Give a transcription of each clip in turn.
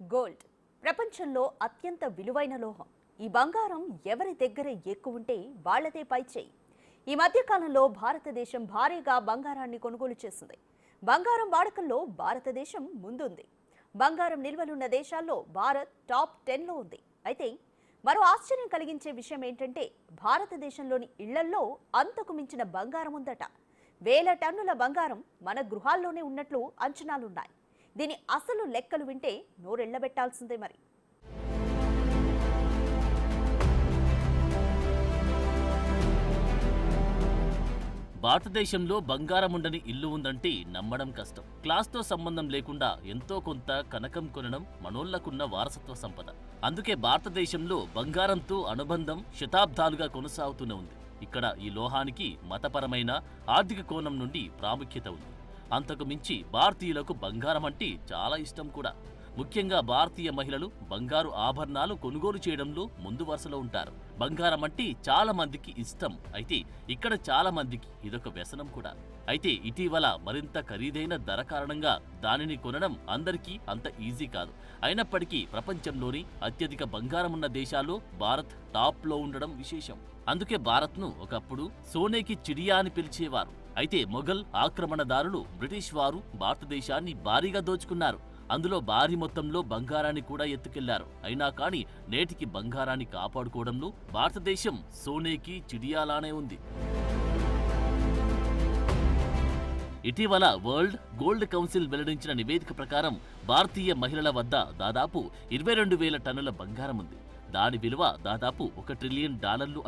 Gold ప్రపంచంలో అత్యంత విలువైన లోహం. ఈ బంగారం ఎవరి దగ్గర ఎక్కువ ఉంటే వాళ్లదే పైచేయి. ఈ మధ్య కాలంలో భారతదేశం భారీగా బంగారాన్ని కొనుగోలు చేసింది. బంగారం వాడకంలో భారతదేశం ముందుంది. బంగారం నిల్వలున్న దేశాల్లో భారత్ టాప్ 10లో ఉంది. అయితే మరో ఆశ్చర్యం కలిగించే విషయం ఏంటంటే భారతదేశంలోని ఇళ్లల్లో అంతకు మించిన బంగారం ఉందట. వేల టన్నుల బంగారం మన గృహాల్లోనే ఉన్నట్లు అంచనాలున్నాయి. దీని అసలు లెక్కలు వింటే నోరెళ్లబెట్టాల్సిందే. మరి భారతదేశంలో బంగారం ఉండని ఇల్లు ఉందంటే నమ్మడం కష్టం. క్లాస్తో సంబంధం లేకుండా ఎంతో కొంత కనకం కొనడం మనోళ్లకున్న వారసత్వ సంపద. అందుకే భారతదేశంలో బంగారంతో అనుబంధం శతాబ్దాలుగా కొనసాగుతూనే ఉంది. ఇక్కడ ఈ లోహానికి మతపరమైన ఆర్థిక కోణం నుండి ప్రాముఖ్యత ఉంది. అంతకు మించి భారతీయులకు బంగారం అంటే చాలా ఇష్టం కూడా. ముఖ్యంగా భారతీయ మహిళలు బంగారు ఆభరణాలు కొనుగోలు చేయడంలో ముందు వరుసలో ఉంటారు. బంగారం అంటే చాలా మందికి ఇష్టం. అయితే ఇక్కడ చాలా మందికి ఇదొక వ్యసనం కూడా. అయితే ఇటీవల మరింత ఖరీదైన ధర కారణంగా దానిని కొనడం అందరికీ అంత ఈజీ కాదు. అయినప్పటికీ ప్రపంచంలోని అత్యధిక బంగారం ఉన్న దేశాల్లో భారత్ టాప్ లో ఉండడం విశేషం. అందుకే భారత్ను ఒకప్పుడు సోనేకి చిడియా అని పిలిచేవారు. అయితే మొఘల్ ఆక్రమణదారులు బ్రిటిష్ వారు భారతదేశాన్ని భారీగా దోచుకున్నారు. అందులో భారీ మొత్తంలో బంగారాన్ని కూడా ఎత్తుకెళ్లారు. అయినా కానీ నేటికి బంగారాన్ని కాపాడుకోవడంలో భారతదేశం సోనేకి చిడియాలానే ఉంది. ఇటీవల వరల్డ్ గోల్డ్ కౌన్సిల్ వెల్లడించిన నివేదిక ప్రకారం భారతీయ మహిళల వద్ద దాదాపు 22,000 టన్నుల బంగారం ఉంది. దాని విలువ దాదాపు $1 ట్రిలియన్,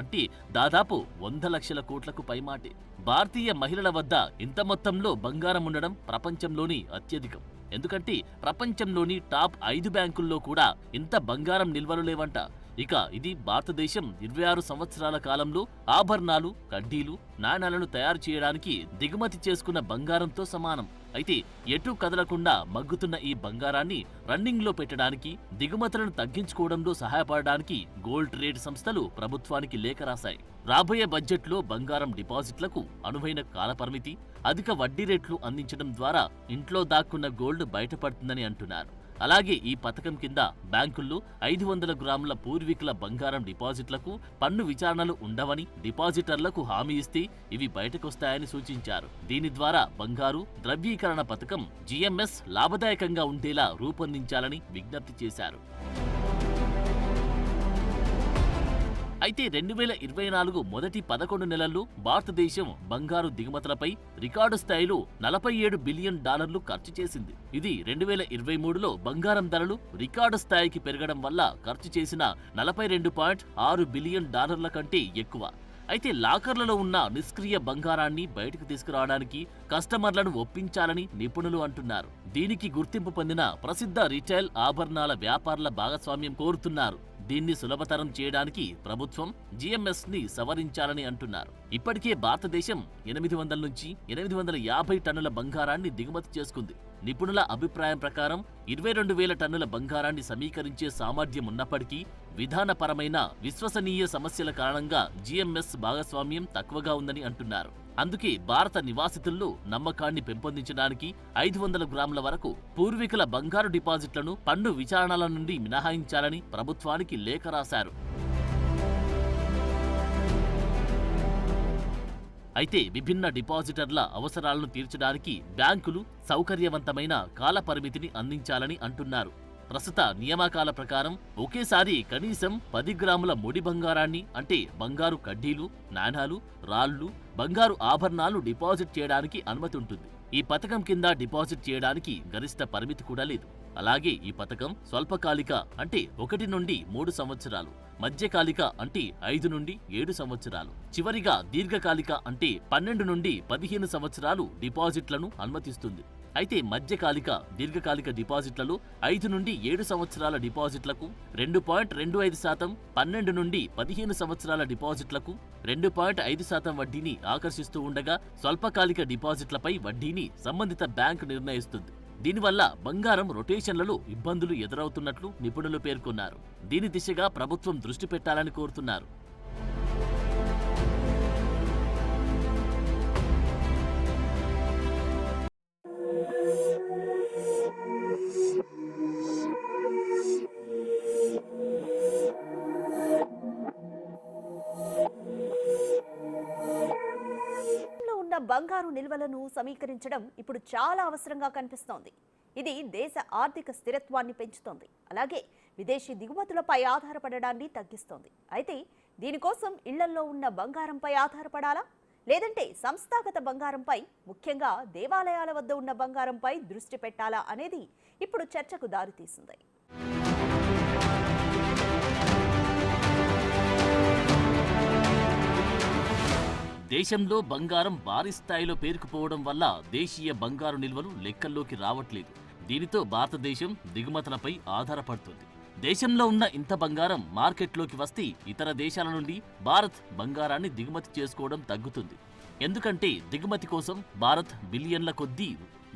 అంటే దాదాపు 100 లక్షల కోట్లకు పైమాటే. భారతీయ మహిళల వద్ద ఇంత మొత్తంలో బంగారం ఉండడం ప్రపంచంలోని అత్యధికం. ఎందుకంటే ప్రపంచంలోని టాప్ 5 బ్యాంకుల్లో కూడా ఇంత బంగారం నిల్వలు లేవంట. ఇక ఇది భారతదేశం 26 సంవత్సరాల కాలంలో ఆభరణాలు, కడ్డీలు, నాణాలను తయారు చేయడానికి దిగుమతి చేసుకున్న బంగారంతో సమానం. అయితే ఎటు కదలకుండా మగ్గుతున్న ఈ బంగారాన్ని రన్నింగ్ లో పెట్టడానికి, దిగుమతులను తగ్గించుకోవడంలో సహాయపడడానికి గోల్డ్ ట్రేడ్ సంస్థలు ప్రభుత్వానికి లేఖ రాశాయి. రాబోయే బడ్జెట్లో బంగారం డిపాజిట్లకు అనువైన కాలపరిమితి, అధిక వడ్డీ రేట్లు అందించడం ద్వారా ఇంట్లో దాక్కున్న గోల్డ్ బయటపడుతుందని అంటున్నారు. అలాగే ఈ పథకం కింద బ్యాంకుల్లో 500 గ్రాముల పూర్వీకుల బంగారం డిపాజిట్లకు పన్ను విచారణలు ఉండవని డిపాజిటర్లకు హామీ ఇస్తే ఇవి బయటకొస్తాయని సూచించారు. దీని ద్వారా బంగారు ద్రవ్యీకరణ పథకం GMS లాభదాయకంగా ఉండేలా రూపొందించాలని విజ్ఞప్తి చేశారు. అయితే 2024 మొదటి 11 నెలల్లో భారతదేశం బంగారు దిగుమతులపై రికార్డు స్థాయిలో $47 బిలియన్ ఖర్చు చేసింది. ఇది 2023లో బంగారం ధరలు రికార్డు స్థాయికి పెరగడం వల్ల ఖర్చు చేసిన $42.6 బిలియన్ కంటే ఎక్కువ. అయితే లాకర్లలో ఉన్న నిష్క్రియ బంగారాన్ని బయటకు తీసుకురావడానికి కస్టమర్లను ఒప్పించాలని నిపుణులు అంటున్నారు. దీనికి గుర్తింపు పొందిన ప్రసిద్ధ రిటైల్ ఆభరణాల వ్యాపారుల భాగస్వామ్యం కోరుతున్నారు. దీన్ని సులభతరం చేయడానికి ప్రభుత్వం GMS ని సవరించాలని అంటున్నారు. ఇప్పటికే భారతదేశం 800 నుంచి 850 టన్నుల బంగారాన్ని దిగుమతి చేసుకుంది. నిపుణుల అభిప్రాయం ప్రకారం 22,000 టన్నుల బంగారాన్ని సమీకరించే సామర్థ్యం ఉన్నప్పటికీ విధానపరమైన విశ్వసనీయ సమస్యల కారణంగా GMS భాగస్వామ్యం తక్కువగా ఉందని అంటున్నారు. అందుకే భారత నివాసితుల్లో నమ్మకాన్ని పెంపొందించడానికి 500 గ్రాముల వరకు పూర్వీకుల బంగారు డిపాజిట్లను పన్ను విచారణల నుండి మినహాయించాలని ప్రభుత్వానికి లేఖ రాశారు. అయితే విభిన్న డిపాజిటర్ల అవసరాలను తీర్చడానికి బ్యాంకులు సౌకర్యవంతమైన కాల పరిమితిని అందించాలని అంటున్నారు. ప్రస్తుత నియామకాల ప్రకారం ఒకేసారి కనీసం 10 గ్రాముల ముడి బంగారాన్ని, అంటే బంగారు కడ్డీలు, నాణాలు, రాళ్లు, బంగారు ఆభరణాలు డిపాజిట్ చేయడానికి అనుమతి ఉంటుంది. ఈ పథకం కింద డిపాజిట్ చేయడానికి గరిష్ట పరిమితి కూడా లేదు. అలాగే ఈ పథకం స్వల్పకాలిక, అంటే 1 నుండి 3 సంవత్సరాలు, మధ్యకాలిక అంటే 5 నుండి 7 సంవత్సరాలు, చివరిగా దీర్ఘకాలిక అంటే 12 నుండి 15 సంవత్సరాలు డిపాజిట్లను అనుమతిస్తుంది. అయితే మధ్యకాలిక, దీర్ఘకాలిక డిపాజిట్లలో 5 నుండి 7 సంవత్సరాల డిపాజిట్లకు 2.25%, 12 నుండి 15 సంవత్సరాల డిపాజిట్లకు 2.5% వడ్డీని ఆకర్షిస్తూ ఉండగా స్వల్పకాలిక డిపాజిట్లపై వడ్డీని సంబంధిత బ్యాంకు నిర్ణయిస్తుంది. దీనివల్ల బంగారం రొటేషన్లలో ఇబ్బందులు ఎదురవుతున్నట్లు నిపుణులు పేర్కొన్నారు. దీని దిశగా ప్రభుత్వం దృష్టి పెట్టాలని కోరుతున్నారు. బంగారు నిల్వలను సమీకరించడం ఇప్పుడు చాలా అవసరంగా కనిపిస్తోంది. ఇది దేశ ఆర్థిక స్థిరత్వాన్ని పెంచుతోంది, అలాగే విదేశీ దిగుమతులపై ఆధారపడడాన్ని తగ్గిస్తోంది. అయితే దీనికోసం ఇళ్లల్లో ఉన్న బంగారంపై ఆధారపడాలా, లేదంటే సంస్థాగత బంగారంపై, ముఖ్యంగా దేవాలయాల వద్ద ఉన్న బంగారంపై దృష్టి పెట్టాలా అనేది ఇప్పుడు చర్చకు దారితీసింది. దేశంలో బంగారం భారీ స్థాయిలో పేరుకుపోవడం వల్ల దేశీయ బంగారు నిల్వలు లెక్కల్లోకి రావట్లేదు. దీనితో భారతదేశం దిగుమతులపై ఆధారపడుతుంది. దేశంలో ఉన్న ఇంత బంగారం మార్కెట్లోకి వస్తే ఇతర దేశాల నుండి భారత్ బంగారాన్ని దిగుమతి చేసుకోవడం తగ్గుతుంది. ఎందుకంటే దిగుమతి కోసం భారత్ బిలియన్ల కొద్దీ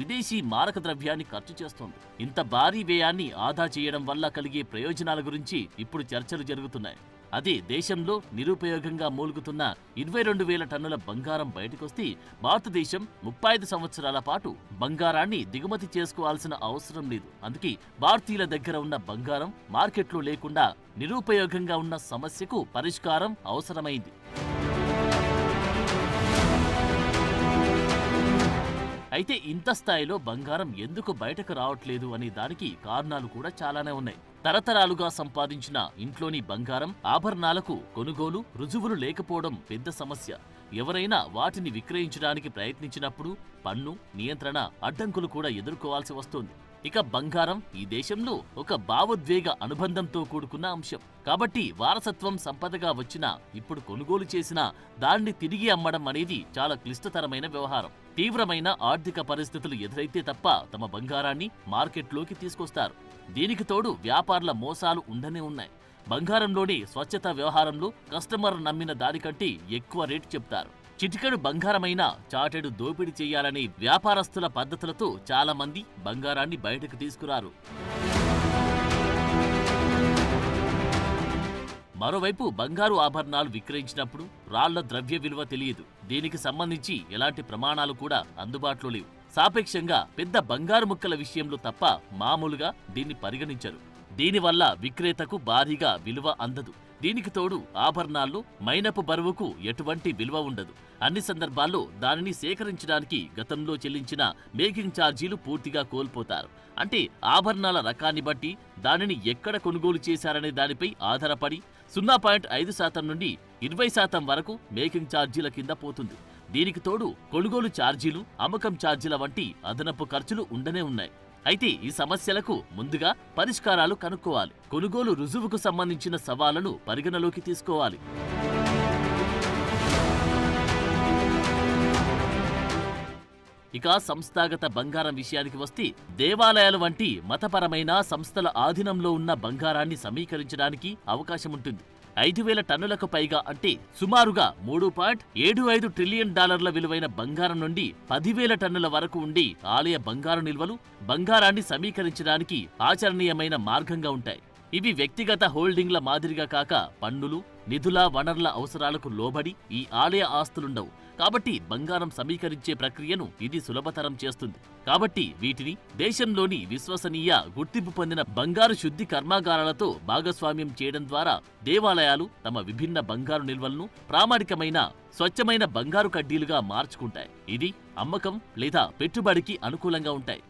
విదేశీ మారక ద్రవ్యాన్ని ఖర్చు చేస్తోంది. ఇంత భారీ వ్యయాన్ని ఆదా చేయడం వల్ల కలిగే ప్రయోజనాల గురించి ఇప్పుడు చర్చలు జరుగుతున్నాయి. అదే దేశంలో నిరుపయోగంగా మూలుగుతున్న 22,000 టన్నుల బంగారం బయటకొస్తే భారతదేశం 35 సంవత్సరాల పాటు బంగారాన్ని దిగుమతి చేసుకోవాల్సిన అవసరం లేదు. అందుకే భారతీయుల దగ్గర ఉన్న బంగారం మార్కెట్లో లేకుండా నిరుపయోగంగా ఉన్న సమస్యకు పరిష్కారం అవసరమైంది. అయితే ఇంత స్థాయిలో బంగారం ఎందుకు బయటకు రావట్లేదు అనే దానికి కారణాలు కూడా చాలానే ఉన్నాయి. తరతరాలుగా సంపాదించిన ఇంట్లోని బంగారం ఆభరణాలకు కొనుగోలు రుజువులు లేకపోవడం పెద్ద సమస్య. ఎవరైనా వాటిని విక్రయించడానికి ప్రయత్నించినప్పుడు పన్ను, నియంత్రణ, అడ్డంకులు కూడా ఎదుర్కోవాల్సి వస్తోంది. ఇక బంగారం ఈ దేశంలో ఒక భావోద్వేగ అనుబంధంతో కూడుకున్న అంశం. కాబట్టి వారసత్వం సంపదగా వచ్చినా ఇప్పుడు కొనుగోలు చేసినా దాన్ని తిరిగి అమ్మడం అనేది చాలా క్లిష్టతరమైన వ్యవహారం. తీవ్రమైన ఆర్థిక పరిస్థితులు ఎదురైతే తప్ప తమ బంగారాన్ని మార్కెట్లోకి తీసుకొస్తారు. దీనికి తోడు వ్యాపారుల మోసాలు ఉండనే ఉన్నాయి. బంగారంలోని స్వచ్ఛత వ్యవహారంలో కస్టమర్ నమ్మిన దానికంటే ఎక్కువ రేటు చెప్తారు. చిటికెడు బంగారమైనా చాటెడు దోపిడీ చేయాలనే వ్యాపారస్తుల పద్ధతులతో చాలా మంది బంగారాన్ని బయటకు తీసుకురారు. మరోవైపు బంగారు ఆభరణాలు విక్రయించినప్పుడు రాళ్ల ద్రవ్య విలువ తెలియదు. దీనికి సంబంధించి ఎలాంటి ప్రమాణాలు కూడా అందుబాటులో లేవు. సాపేక్షంగా పెద్ద బంగారు ముక్కల విషయంలో తప్ప మామూలుగా దీన్ని పరిగణించరు. దీనివల్ల విక్రేతకు భారీగా విలువ అందదు. దీనికి తోడు ఆభరణాల్లో మైనపు బరువుకు ఎటువంటి విలువ ఉండదు. అన్ని సందర్భాల్లో దానిని సేకరించడానికి గతంలో చెల్లించిన మేకింగ్ ఛార్జీలు పూర్తిగా కోల్పోతారు. అంటే ఆభరణాల రకాన్ని బట్టి దానిని ఎక్కడ కొనుగోలు చేశారనే దానిపై ఆధారపడి 0.5% నుండి 20% వరకు మేకింగ్ ఛార్జీల కింద పోతుంది. దీనికి తోడు కొనుగోలు ఛార్జీలు, అమ్మకం ఛార్జీల వంటి అదనపు ఖర్చులు ఉండనే ఉన్నాయి. అయితే ఈ సమస్యలకు ముందుగా పరిష్కారాలు కనుక్కోవాలి. కొనుగోలు రుజువుకు సంబంధించిన సవాళ్లను పరిగణలోకి తీసుకోవాలి. ఇక సంస్థాగత బంగారం విషయానికి వస్తే దేవాలయాలు వంటి మతపరమైన సంస్థల ఆధీనంలో ఉన్న బంగారాన్ని సమీకరించడానికి అవకాశముంటుంది. 5,000 టన్నులకు పైగా అంటే సుమారుగా $3.75 ట్రిలియన్ విలువైన బంగారం నుండి 10,000 టన్నుల వరకు ఉండి ఆలయ బంగారు నిల్వలు బంగారాన్ని సమీకరించడానికి ఆచరణీయమైన మార్గంగా ఉంటాయి. ఇవి వ్యక్తిగత హోల్డింగ్ల మాదిరిగా కాక పన్నులు, నిధుల, వనరుల అవసరాలకు లోబడి ఈ ఆలయ ఆస్తులుండవు. కాబట్టి బంగారం సమీకరించే ప్రక్రియను ఇది సులభతరం చేస్తుంది. కాబట్టి వీటిని దేశంలోని విశ్వసనీయ గుర్తింపు పొందిన బంగారు శుద్ధి కర్మాగారాలతో భాగస్వామ్యం చేయడం ద్వారా దేవాలయాలు తమ విభిన్న బంగారు నిల్వలను ప్రామాణికమైన స్వచ్ఛమైన బంగారు కడ్డీలుగా మార్చుకుంటాయి. ఇది అమ్మకం లేదా పెట్టుబడికి అనుకూలంగా ఉంటాయి.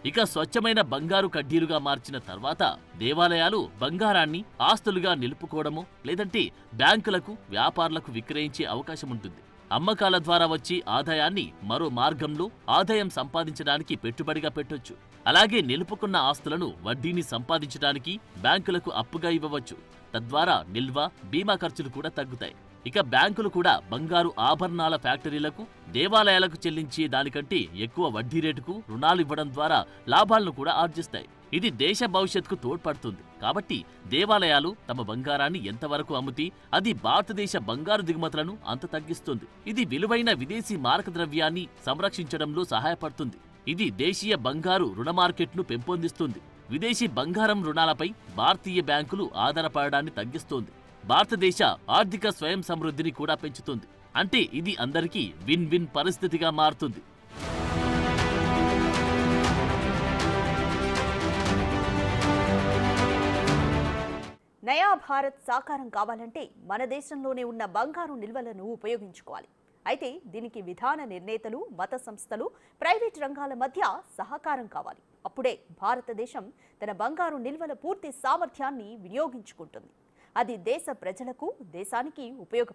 ఇక స్వచ్ఛమైన బంగారు కడ్డీలుగా మార్చిన తర్వాత దేవాలయాలు బంగారాన్ని ఆస్తులుగా నిలుపుకోవడమో లేదంటే బ్యాంకులకు, వ్యాపారులకు విక్రయించే అవకాశం ఉంటుంది. అమ్మకాల ద్వారా వచ్చే ఆదాయాన్ని మరో మార్గంలో ఆదాయం సంపాదించడానికి పెట్టుబడిగా పెట్టొచ్చు. అలాగే నిలుపుకున్న ఆస్తులను వడ్డీని సంపాదించడానికి బ్యాంకులకు అప్పుగా ఇవ్వవచ్చు. తద్వారా నిల్వ, బీమా ఖర్చులు కూడా తగ్గుతాయి. ఇక బ్యాంకులు కూడా బంగారు ఆభరణాల ఫ్యాక్టరీలకు, దేవాలయాలకు చెల్లించే దానికంటే ఎక్కువ వడ్డీ రేటుకు రుణాలు ఇవ్వడం ద్వారా లాభాలను కూడా ఆర్జిస్తాయి. ఇది దేశ భవిష్యత్తుకు తోడ్పడుతుంది. కాబట్టి దేవాలయాలు తమ బంగారాన్ని ఎంతవరకు అమ్మితే అది భారతదేశ బంగారు దిగుమతులను అంత తగ్గిస్తుంది. ఇది విలువైన విదేశీ మారక ద్రవ్యాన్ని సంరక్షించడంలో సహాయపడుతుంది. ఇది దేశీయ బంగారు రుణ మార్కెట్ను పెంపొందిస్తుంది. విదేశీ బంగారం రుణాలపై భారతీయ బ్యాంకులు ఆధారపడడాన్ని తగ్గిస్తోంది. భారతదేశ ఆర్థిక స్వయం సమృద్ధిని కూడా పెంచుతుంది. అంటే ఇది అందరికీ విన్ విన్ పరిస్థితిగా మారుతుంది. నయా భారత్ సాకారం కావాలంటే మన దేశంలోనే ఉన్న బంగారు నిల్వలను ఉపయోగించుకోవాలి. అయితే దీనికి విధాన నిర్ణేతలు, మత సంస్థలు, ప్రైవేట్ రంగాల మధ్య సహకారం కావాలి. అప్పుడే భారతదేశం తన బంగారు నిల్వల పూర్తి సామర్థ్యాన్ని వినియోగించుకుంటుంది. అది దేశ ప్రజలకు, దేశానికి ఉపయోగపడుతుంది.